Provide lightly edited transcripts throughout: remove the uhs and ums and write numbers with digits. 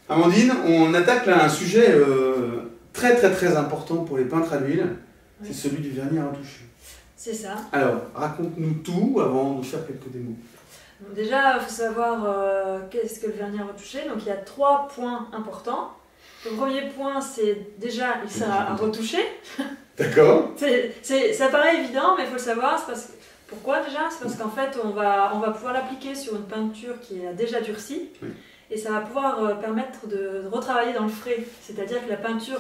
Amandine, on attaque là un sujet très important pour les peintres à l'huile, c'est celui du vernis à retoucher. C'est ça. Alors, raconte-nous tout avant de faire quelques démos. Donc déjà, il faut savoir qu'est-ce que le vernis à retoucher. Donc il y a 3 points importants. Le premier point, c'est déjà, il sert à retoucher. D'accord. Ça paraît évident, mais il faut le savoir. Pourquoi déjà? C'est parce qu'en fait, on va pouvoir l'appliquer sur une peinture qui a déjà durci. Oui. Et ça va pouvoir permettre de retravailler dans le frais. C'est-à-dire que la peinture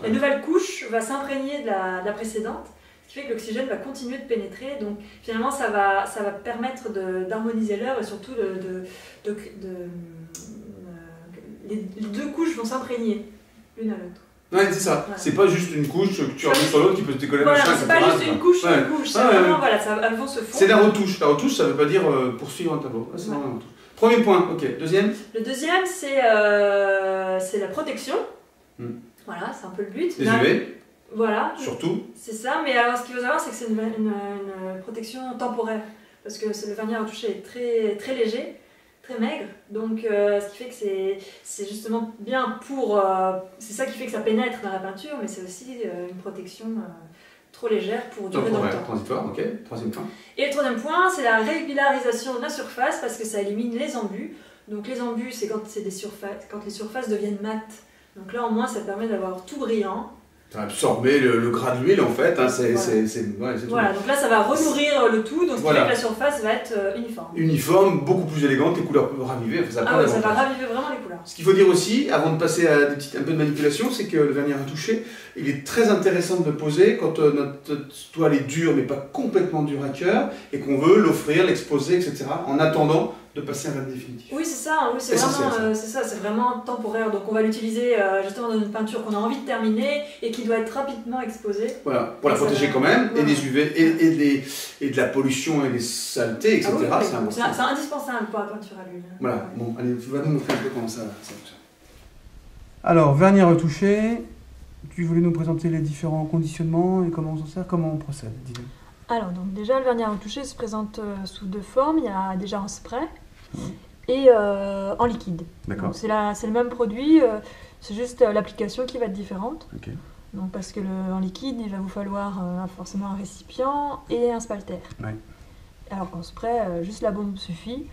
la nouvelle couche va s'imprégner de la précédente, ce qui fait que l'oxygène va continuer de pénétrer. Donc finalement, ça va permettre d'harmoniser l'œuvre et surtout les 2 couches vont s'imprégner l'une à l'autre. Ouais, c'est ça. Voilà. C'est pas juste une couche que tu remets sur l'autre qui peut se décoller. Voilà, c'est pas juste une couche, une couche. C'est vraiment, voilà, elles vont se fondre. C'est la retouche. La retouche, ça veut pas dire poursuivre un tableau. C'est vraiment la retouche. Premier point, ok. Deuxième? Le deuxième, c'est la protection. Voilà, c'est un peu le but. Les UV. Voilà. Surtout. C'est ça, mais alors ce qu'il faut savoir, c'est que c'est une protection temporaire. Parce que le vernis à retoucher est très léger, très maigre. Donc ce qui fait que c'est justement bien pour... c'est ça qui fait que ça pénètre dans la peinture, mais c'est aussi une protection trop légère pour durer dans le temps. Transitoire, ok. Troisième point. Et le troisième point, c'est la régularisation de la surface parce que ça élimine les embus. Donc les embus, c'est quand les surfaces deviennent mates. Donc là, au moins, ça permet d'avoir tout brillant. Ça va absorber le gras de l'huile en fait. Hein, voilà, donc là, ça va renourrir le tout. Donc ce qui fait que la surface va être uniforme. Uniforme, beaucoup plus élégante, les couleurs peuvent raviver. Ça va raviver vraiment les couleurs. Ce qu'il faut dire aussi, avant de passer à un peu de manipulation, c'est que le vernis à retoucher, il est très intéressant de le poser quand notre toile est dure, mais pas complètement dure à cœur, et qu'on veut l'offrir, l'exposer, etc., en attendant de passer à un vernis définitif. Oui, c'est ça, oui, c'est vraiment temporaire. Donc on va l'utiliser justement dans une peinture qu'on a envie de terminer et qui doit être rapidement exposée. Voilà, pour la protéger quand même, et des UV, et de la pollution et des saletés, etc. C'est indispensable pour la peinture à l'huile. Voilà, bon, allez, tu vas nous montrer un peu comment ça fonctionne. Alors, vernis à retoucher, tu voulais nous présenter les différents conditionnements et comment on s'en sert, comment on procède, dis-nous. Alors, donc déjà, le vernis à retoucher se présente sous 2 formes. Il y a déjà en spray et en liquide. D'accord. C'est le même produit, c'est juste l'application qui va être différente. Okay. Donc, parce que en liquide, il va vous falloir forcément un récipient et un spalter. Ouais. Alors qu'en spray, juste la bombe suffit.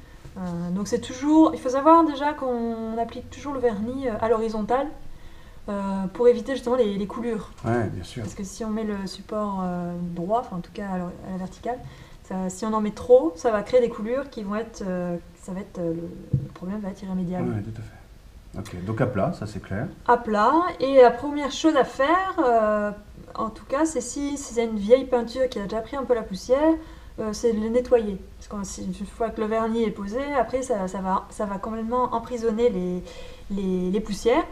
Donc c'est toujours, il faut savoir déjà qu'on applique toujours le vernis à l'horizontale pour éviter justement les coulures. Ouais, bien sûr. Parce que si on met le support droit, enfin en tout cas à la verticale, si on en met trop, ça va créer des coulures qui vont être, le problème va être irrémédiable. Oui, tout à fait. Ok, donc à plat, ça c'est clair. À plat, et la première chose à faire, en tout cas, c'est si c'est une vieille peinture qui a déjà pris un peu la poussière, c'est de le nettoyer. Parce qu'une fois que le vernis est posé, après ça va complètement emprisonner les poussières.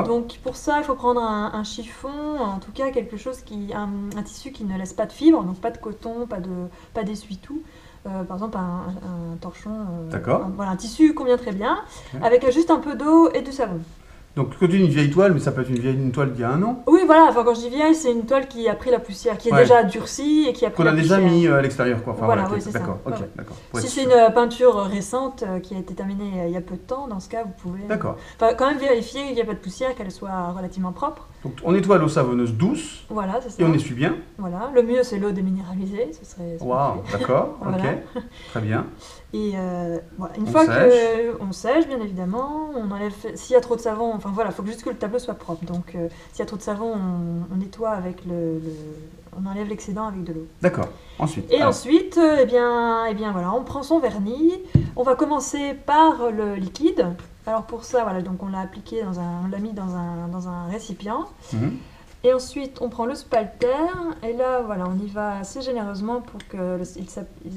Donc pour ça, il faut prendre un chiffon, en tout cas quelque chose un tissu qui ne laisse pas de fibres, donc pas de coton, pas d'essuie-tout. Par exemple un torchon, voilà, un tissu convient très bien, avec juste un peu d'eau et du savon. Donc quand tu dis une vieille toile, mais ça peut être une toile d'il y a 1 an. Oui, voilà, enfin, quand je dis vieille, c'est une toile qui a pris la poussière, qui est déjà durcie et qui a pris la poussière. Qu'on a déjà mis à l'extérieur, quoi. Enfin, voilà, oui, c'est ça. D'accord. Si c'est une peinture récente qui a été terminée il y a peu de temps, dans ce cas, vous pouvez quand même vérifier qu'il n'y a pas de poussière, qu'elle soit relativement propre. Donc on nettoie l'eau savonneuse douce, voilà, c'est ça. Et on essuie bien. Voilà, le mieux c'est l'eau déminéralisée, ce serait... Waouh, d'accord, voilà. Ok, très bien. Et voilà, une fois qu'on sèche, bien évidemment, on enlève, s'il y a trop de savon, enfin voilà, il faut juste que le tableau soit propre. Donc s'il y a trop de savon, on nettoie avec on enlève l'excédent avec de l'eau. D'accord, ensuite. Et ensuite, eh bien voilà, on prend son vernis, on va commencer par le liquide. Alors pour ça, voilà, donc on l'a appliqué on l'a mis dans un récipient. Et ensuite, on prend le spalter, et là, voilà, on y va assez généreusement pour qu'il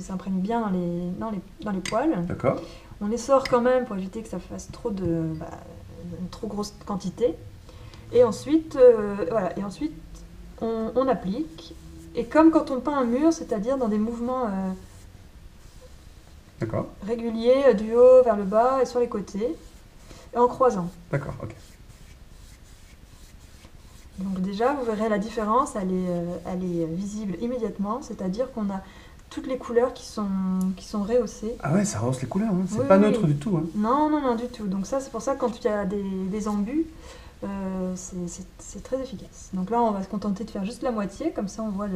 s'imprègne bien dans les poils. D'accord. On les sort quand même pour éviter que ça fasse une trop grosse quantité. Et ensuite, on applique. Et comme quand on peint un mur, c'est-à-dire dans des mouvements réguliers, du haut vers le bas et sur les côtés, et en croisant. D'accord, ok. Donc déjà, vous verrez la différence, elle est visible immédiatement, c'est-à-dire qu'on a toutes les couleurs qui sont rehaussées. Ah ouais, ça rehausse les couleurs, hein. C'est Oui, pas oui. neutre du tout. Hein. Non, du tout. Donc ça, c'est pour ça que quand il y a des embus, c'est très efficace. Donc là, on va se contenter de faire juste la moitié, comme ça on voit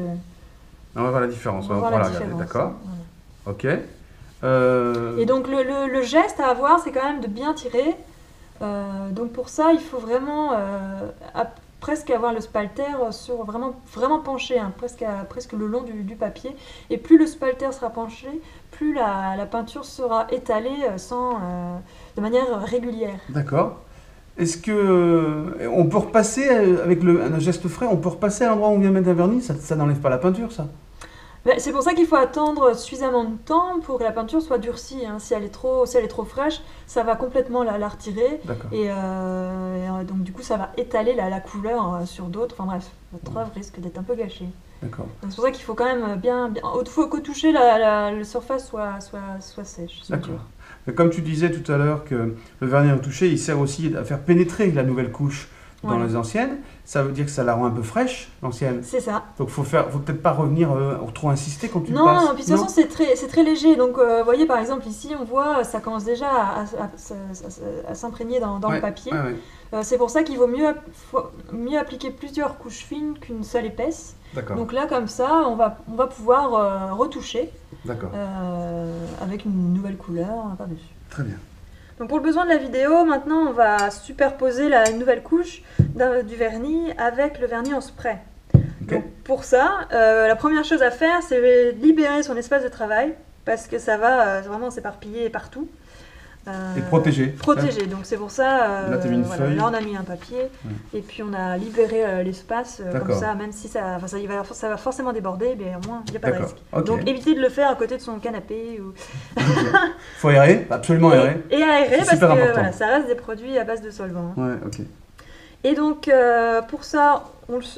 On va voir la différence, on on va va voir la la regarder, différence. d'accord. Voilà. Ok. Et donc le geste à avoir, c'est quand même de bien tirer. Donc pour ça, il faut vraiment presque avoir le spalter sur vraiment penché, hein, presque le long du papier. Et plus le spalter sera penché, plus la peinture sera étalée de manière régulière. D'accord. Est-ce que on peut repasser avec un geste frais, on peut repasser à l'endroit où on vient mettre un vernis, ça n'enlève pas la peinture, ça? Ben, c'est pour ça qu'il faut attendre suffisamment de temps pour que la peinture soit durcie, hein. Si elle est trop fraîche, ça va complètement la retirer. D'accord. Et donc du coup, ça va étaler la couleur sur d'autres. Enfin bref, votre œuvre risque d'être un peu gâchée. D'accord. Donc c'est pour ça qu'il faut quand même il faut qu'au toucher, la surface soit sèche. soit D'accord. dure. Mais comme tu disais tout à l'heure que le vernis retouché, il sert aussi à faire pénétrer la nouvelle couche dans Ouais. les anciennes, ça veut dire que ça la rend un peu fraîche, l'ancienne. C'est ça. Donc faut peut-être pas revenir trop insister quand tu le Non, passes. puis de toute façon, c'est très léger. Donc, vous voyez, par exemple, ici, on voit, ça commence déjà à s'imprégner dans Ouais, le papier. ouais. C'est pour ça qu'il vaut mieux appliquer plusieurs couches fines qu'une seule épaisse. D'accord. Donc là, comme ça, on va pouvoir retoucher D'accord. avec une nouvelle couleur par-dessus. Très bien. Donc pour le besoin de la vidéo, maintenant, on va superposer une nouvelle couche du vernis avec le vernis en spray. Ok. Donc pour ça, la première chose à faire, c'est libérer son espace de travail parce que ça va vraiment s'éparpiller partout. Et protéger. Protéger, donc c'est pour ça, Là, t'as mis une feuille. là on a mis un papier et puis on a libéré l'espace comme D'accord. ça, même si ça va forcément déborder, mais au moins il n'y a pas de D'accord. risque. Ok. Donc évitez de le faire à côté de son canapé. Faut aérer, absolument aérer. Et aérer C'est parce super que important. voilà, ça reste des produits à base de solvant. Ouais, ok. Et donc pour ça,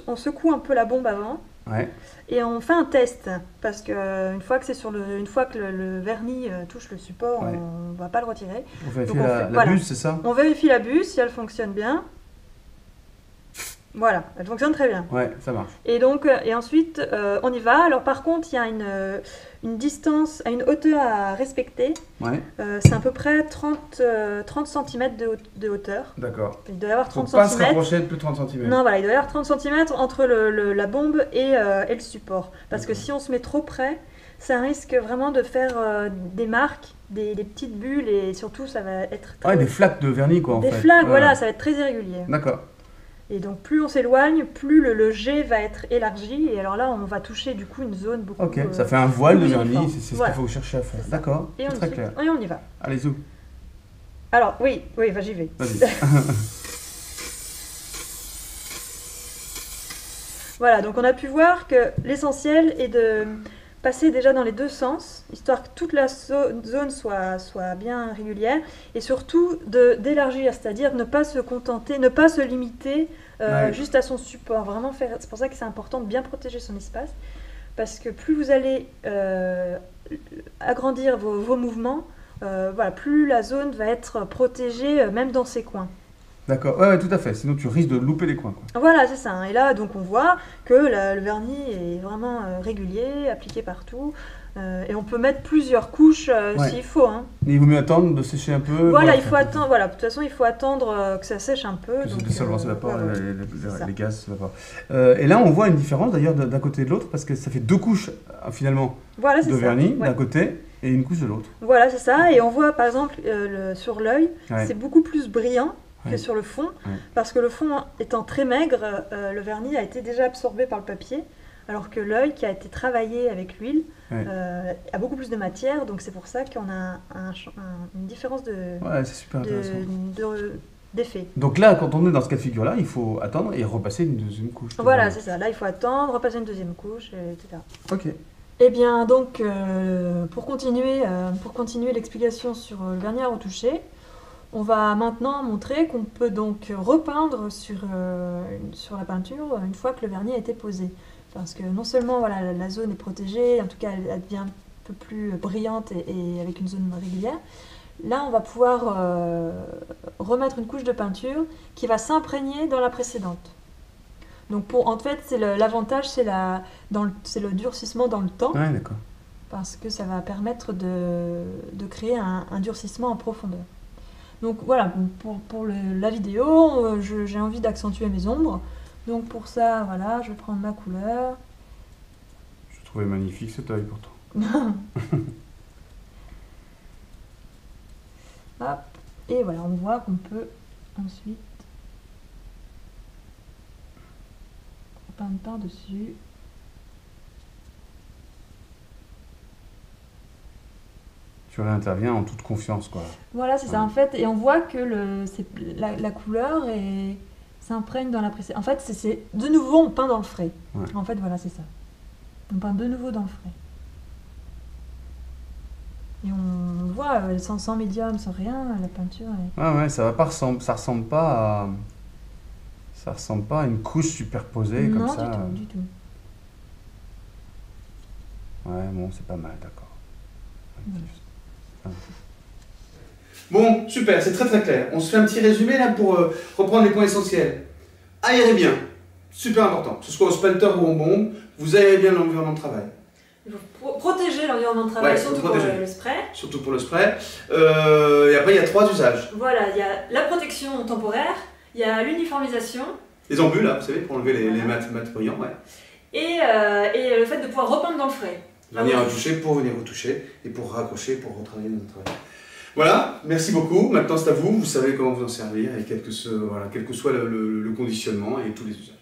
on secoue un peu la bombe avant. Ouais. Et on fait un test parce que une fois que le vernis touche le support, Ouais. on ne va pas le retirer. On vérifie Donc, la voilà. buse, c'est ça? On vérifie la buse si elle fonctionne bien. Voilà, elle fonctionne très bien. Ouais, ça marche. Et donc ensuite on y va. Alors par contre, il y a une distance, une hauteur à respecter. Ouais, C'est à peu près 30 cm de hauteur. d'accord. Il doit y avoir Faut 30 pas se cm. rapprocher de plus de 30 cm. Non, voilà, il doit y avoir 30 cm entre la bombe et le support. Parce que si on se met trop près, ça risque vraiment de faire des marques, des petites bulles et surtout ça va être Ouais, des flaques de vernis, quoi, en des fait. flaques, Ouais. voilà, ça va être très irrégulier. D'accord. Et donc plus on s'éloigne, plus le jet va être élargi et alors là on va toucher du coup une zone beaucoup Ok, ça fait un voile de plus vernis, uniforme. c'est Voilà. ce qu'il faut chercher à faire. C'est ça. D'accord, et très clair. et on y va. Allez, zou, Alors oui, bah, j'y vais. vas-y. Voilà, donc on a pu voir que l'essentiel est de passer déjà dans les deux sens, histoire que toute la zone soit bien régulière, et surtout d'élargir, c'est-à-dire ne pas se contenter, ne pas se limiter Ouais. juste à son support. Vraiment faire, c'est pour ça que c'est important de bien protéger son espace, parce que plus vous allez agrandir vos mouvements, voilà, plus la zone va être protégée, même dans ses coins. D'accord, ouais, tout à fait, sinon tu risques de louper les coins, quoi. Voilà, c'est ça, hein. Et là, donc on voit que le vernis est vraiment régulier, appliqué partout. Et on peut mettre plusieurs couches Ouais. s'il faut, hein. Mais il vaut mieux attendre de sécher un peu. Voilà, il faire faut un peu attendre. Voilà, de toute façon, il faut attendre que ça sèche un peu. Que donc, les solvants s'évaporent, voilà, c'est ça. les gaz s'évaporent. Et là, on voit une différence d'ailleurs d'un côté et de l'autre, parce que ça fait deux couches finalement Voilà, c'est de ça. vernis Ouais. d'un côté et une couche de l'autre. Voilà, c'est ça. Et on voit par exemple sur l'œil, Ouais. c'est beaucoup plus brillant que Ouais. sur le fond, Ouais. parce que le fond étant très maigre, le vernis a été déjà absorbé par le papier, alors que l'œil qui a été travaillé avec l'huile Ouais. a beaucoup plus de matière, donc c'est pour ça qu'on a une différence Ouais, c'est super intéressant. d'effet. Donc là, quand on est dans ce cas de figure-là, il faut attendre et repasser une deuxième couche. Voilà, c'est ça. Là, il faut attendre, repasser une deuxième couche, etc. Ok. Eh bien, donc, pour continuer l'explication sur le vernis à retoucher, on va maintenant montrer qu'on peut donc repeindre sur la peinture une fois que le vernis a été posé. Parce que non seulement voilà, la zone est protégée, en tout cas elle devient un peu plus brillante et avec une zone régulière. Là, on va pouvoir remettre une couche de peinture qui va s'imprégner dans la précédente. Donc en fait, l'avantage, c'est le durcissement dans le temps. Ouais, d'accord. parce que ça va permettre de créer un durcissement en profondeur. Donc voilà, pour la vidéo, j'ai envie d'accentuer mes ombres. Donc pour ça, voilà, je vais prendre ma couleur. Je trouvais magnifique cet œil pourtant. Hop, et voilà, on voit qu'on peut ensuite peindre par-dessus. Tu interviens en toute confiance, quoi. Voilà, c'est ça en fait, et on voit que la couleur s'imprègne dans la précédente. En fait, c'est de nouveau on peint dans le frais. Ouais. En fait, voilà, c'est ça. On peint de nouveau dans le frais. Et on voit sans médium, sans rien, la peinture. Ouais, ça ressemble pas à une couche superposée comme ça. Non, du tout. Ouais, bon, c'est pas mal, d'accord. Bon, super, c'est très très clair. On se fait un petit résumé là pour reprendre les points essentiels. Aérez bien, super important. Que ce soit au spalter ou au bombe, vous aérez bien l'environnement de travail. Il faut protéger l'environnement de travail, Ouais, surtout pour le spray. Surtout pour le spray. Et après, il y a 3 usages. Voilà, il y a la protection temporaire, il y a l'uniformisation. Les embus, là, vous savez, pour enlever les mats brillants, ouais. Et le fait de pouvoir repeindre dans le frais. Venir retoucher pour venir retoucher et pour raccrocher, pour retravailler notre travail. Voilà, merci beaucoup. Maintenant, c'est à vous. Vous savez comment vous en servir et quel que soit le conditionnement et tous les usages.